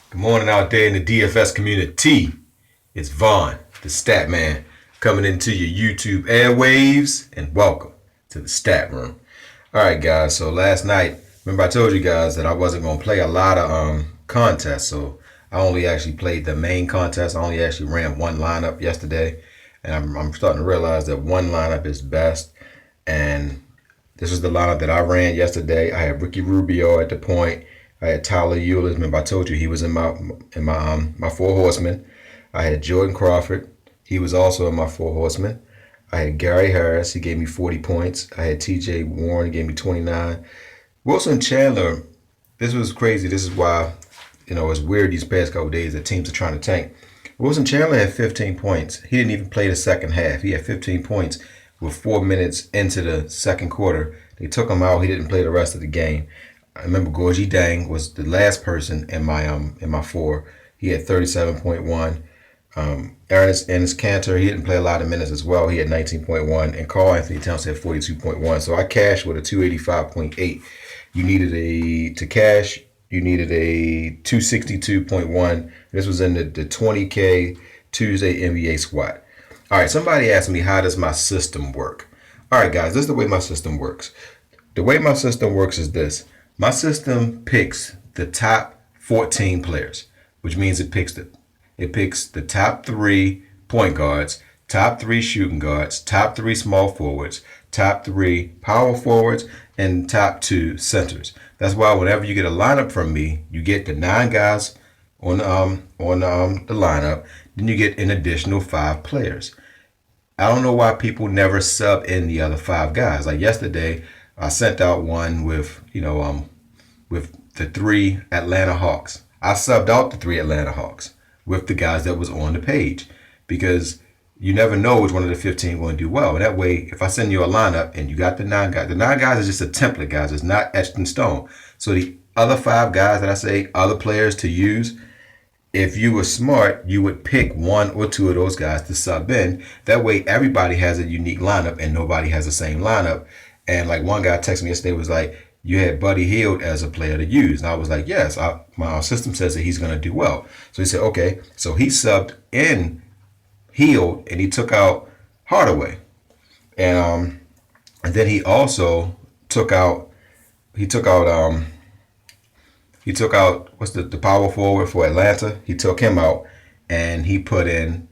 Good morning out there in the DFS community. It's Vaughn, the stat man, coming into your YouTube airwaves, and welcome to the stat room. All right, guys. So last night, remember I told you guys that I wasn't gonna play a lot of contests. So I only actually played the main contest. I only actually ran one lineup yesterday, and I'm starting to realize that one lineup is best. And this was the lineup that I ran yesterday. I had Ricky Rubio at the point. I had Tyler Eulis. Remember, I told you he was in my four horsemen. I had Jordan Crawford. He was also in my four horsemen. I had Gary Harris. He gave me 40 points. I had T.J. Warren. He gave me 29. Wilson Chandler. This was crazy. This is why it's weird these past couple days that teams are trying to tank. Wilson Chandler had 15 points. He didn't even play the second half. He had 15 points with 4 minutes into the second quarter. They took him out. He didn't play the rest of the game. I remember Gorgie Dang was the last person in my four. He had 37.1. Ernest Cantor, he didn't play a lot of minutes as well. He had 19.1, and Carl Anthony Towns had 42.1. So I cashed with a 285.8. You needed you needed a 262.1. This was in the 20K Tuesday NBA squad. All right, somebody asked me, how does my system work? All right, guys, this is the way my system works. The way my system works is this. My system picks the top 14 players, which means it picks the top 3 point guards, top 3 shooting guards, top 3 small forwards, top 3 power forwards, and top 2 centers. That's why whenever you get a lineup from me, you get the 9 guys on the lineup, then you get an additional 5 players. I don't know why people never sub in the other 5 guys. Like yesterday, I sent out one with the 3 Atlanta Hawks. I subbed out the 3 Atlanta Hawks with the guys that was on the page, because you never know which one of the 15 going to do well. And that way, if I send you a lineup and you got the 9 guys is just a template, guys. It's not etched in stone. So the other 5 guys that I say, other players to use, if you were smart, you would pick 1 or 2 of those guys to sub in. That way, everybody has a unique lineup and nobody has the same lineup. And like one guy texted me yesterday, was like, you had Buddy Hield as a player to use. And I was like, yes, my system says that he's going to do well. So he said, okay. So he subbed in Hield and he took out Hardaway. And then he also took out what's the power forward for Atlanta. He took him out and he put in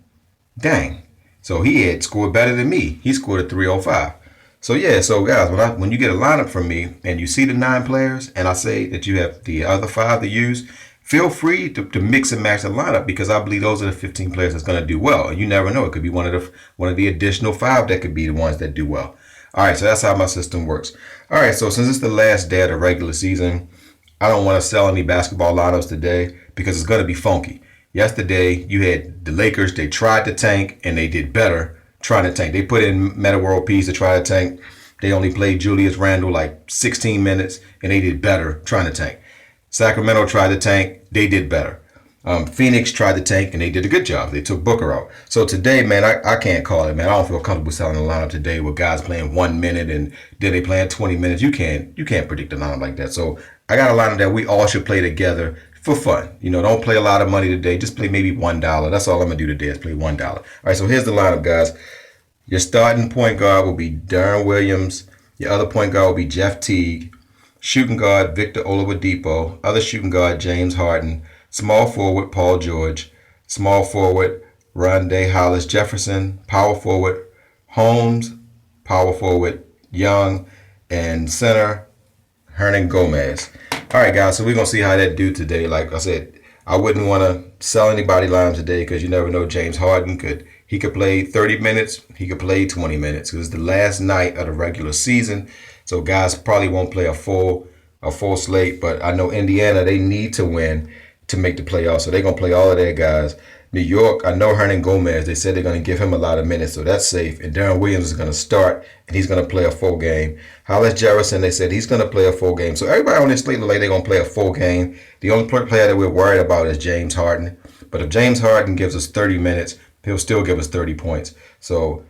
Dang. So he had scored better than me. He scored a 305. So yeah, so guys, when you get a lineup from me and you see the 9 players and I say that you have the other 5 to use, feel free to mix and match the lineup, because I believe those are the 15 players that's going to do well. And you never know, it could be one of the additional 5 that could be the ones that do well. All right, so that's how my system works. All right, so since it's the last day of the regular season, I don't want to sell any basketball lineups today because it's going to be funky. Yesterday, you had the Lakers. They tried to tank and they did better trying to tank. They put in Meta World Peace to try to tank. They only played Julius Randle like 16 minutes and they did better trying to tank. Sacramento tried to tank. They did better. Phoenix tried to tank and they did a good job. They took Booker out. So today, man, I can't call it, man. I don't feel comfortable selling a lineup today with guys playing 1 minute and then they playing 20 minutes. You can't predict a lineup like that. So I got a lineup that we all should play together for fun. Don't play a lot of money today. Just play maybe $1. That's all I'm gonna do today is play $1. All right, so here's the lineup, guys. Your starting point guard will be Darren Williams. Your other point guard will be Jeff Teague. Shooting guard, Victor Oladipo. Other shooting guard, James Harden. Small forward, Paul George. Small forward, Rondé Hollis Jefferson. Power forward, Holmes. Power forward, Young. And center, Hernan Gomez. All right, guys, so we're going to see how that do today. Like I said, I wouldn't want to sell anybody lines today because you never know. James Harden could play 30 minutes. He could play 20 minutes because it's the last night of the regular season. So guys probably won't play a full slate. But I know Indiana, they need to win to make the playoffs. So they're going to play all of their guys. New York, I know Hernan Gomez, they said they're going to give him a lot of minutes, so that's safe. And Darren Williams is going to start, and he's going to play a full game. Hollis Jefferson, they said he's going to play a full game. So everybody on this slate looks like they're going to play a full game. The only player that we're worried about is James Harden. But if James Harden gives us 30 minutes, he'll still give us 30 points. So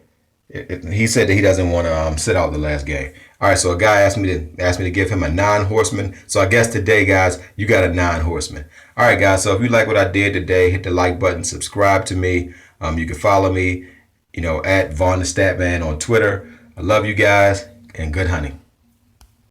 he said that he doesn't want to sit out the last game. All right, so a guy asked me to give him a 9-horseman. So I guess today, guys, you got a 9-horseman. All right, guys. So if you like what I did today, hit the like button, subscribe to me. You can follow me, at Vaughn the Statman on Twitter. I love you guys and good hunting.